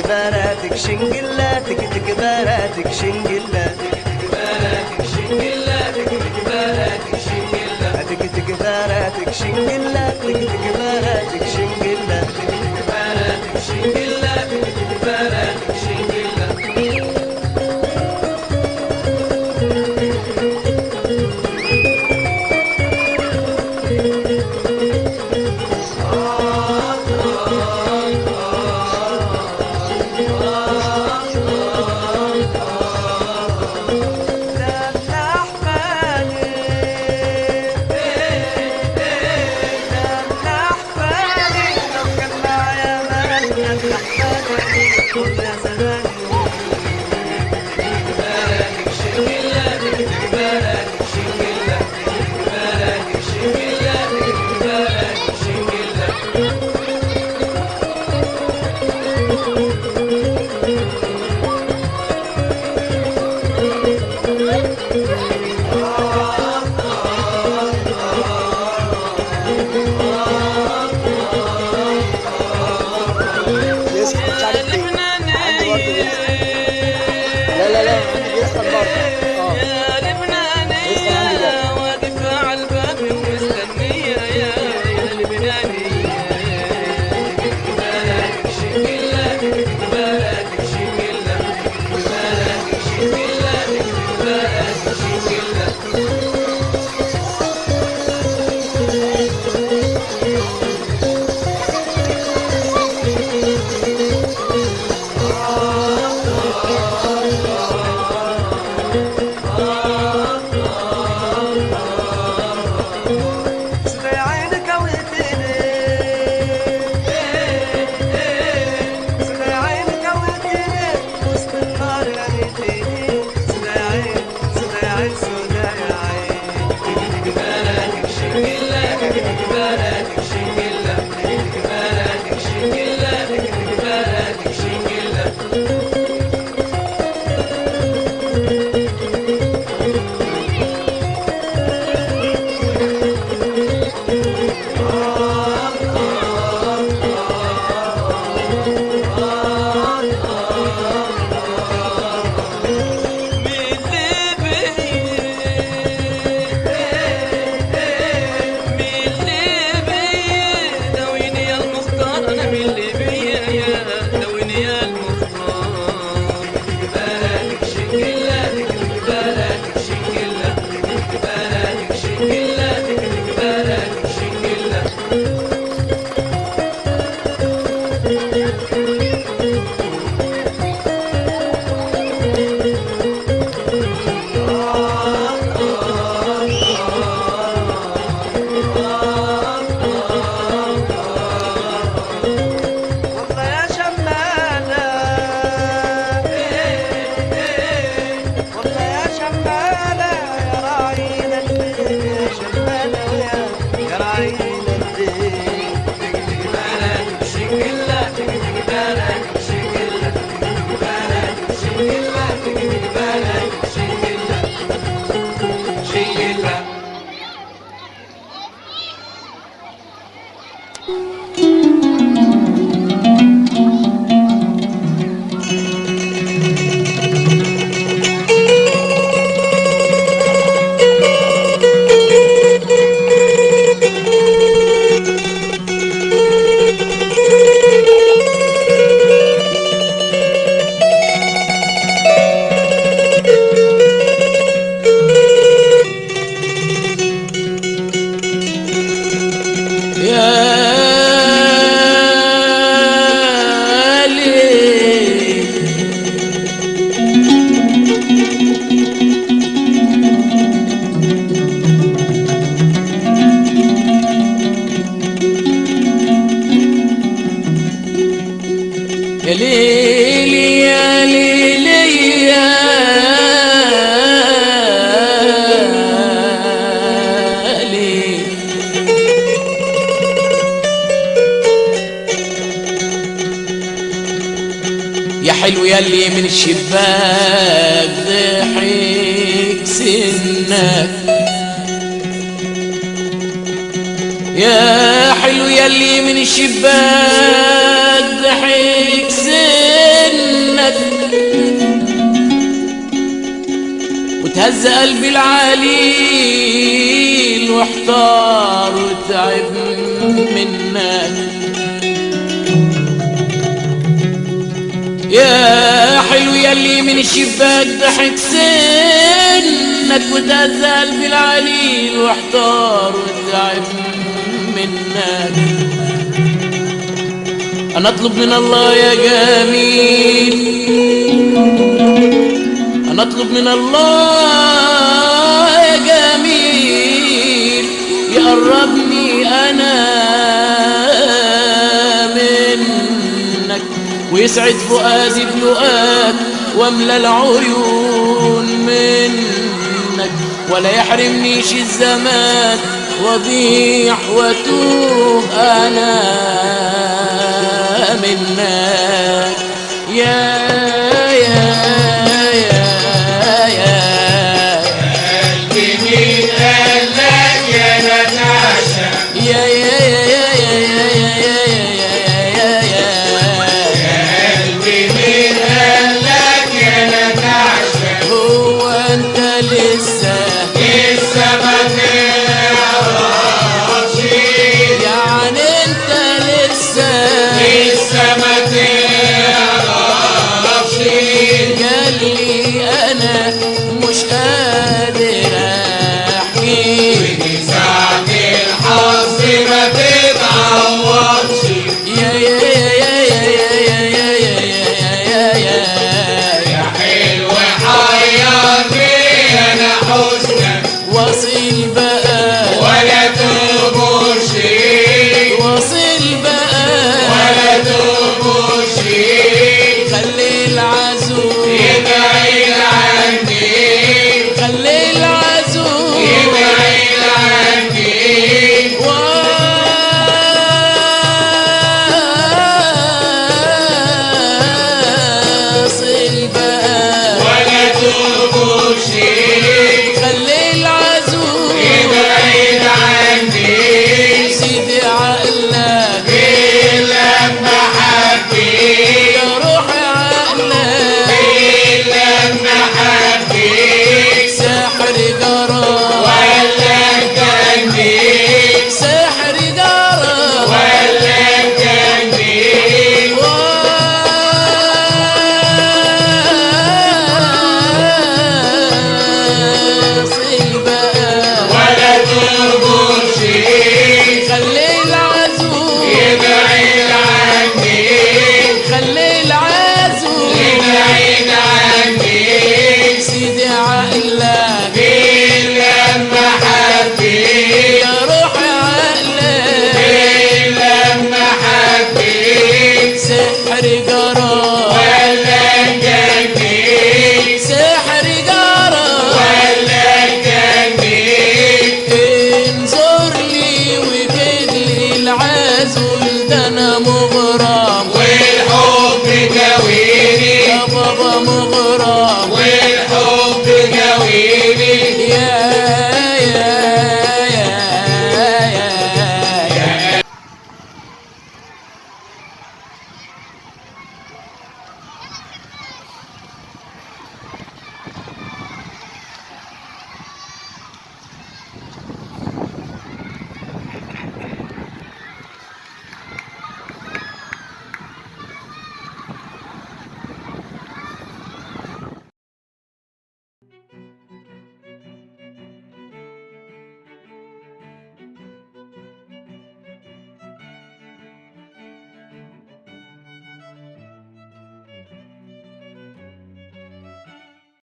باراتك شنقلة تك باراتك شنقلة باراتك شنقلة تك باراتك شنقلة تك باراتك شنقلة تك باراتك شنقلة تك باراتك شنقلة تك باراتك شنقلة يا حلو يلي من الشباك ضحك سنك، يا حلو يلي من الشباك ضحك سنك، وتهز قلبي العليل واحتار وتعب منك، يا حلو يلي من الشباك ضحك سنك، وتهز قلبي العليل واحتار وتعب منك. أنا أطلب من الله يا جميل، أنا أطلب من الله يا جميل يقربني أنا منك، ويسعد فؤادي بلقاك واملى العيون منك، ولا يحرمنيش الزمان وضيع وتوه أنا منك. يا قلبي مين قالك يا نتاشا، يا قلبي مين قالك يا نتاشا، هو أنت لسه ما تعرفش، يعني أنت لسه ما تعرفش، قالي أنا مش قادر أحكي، ساعة الحظ ما تتعوضش، يا يا حلو حياتي انا حزنك، واصل بقى ولا تغمرش، واصل بقى ولا تغمرش، خلي العزوم يبعد عني، خلي العزوم يبعد عني، واصل بقى ولا تغمرش، خلي العزوم يبعد عني، سيدي عقلك لما حبيت، يا روحي عقلك لما حبيت، سحر جرى ولا جنيت، سحر جرى ولا جنيت، واصل بقى ولا تغمرش، خلي العزوم يبعد عني، خلي العزوم يبعد عني، سيدي عقلك لما حبيت، يا روحي عقلك لما حبيت، سحر جرى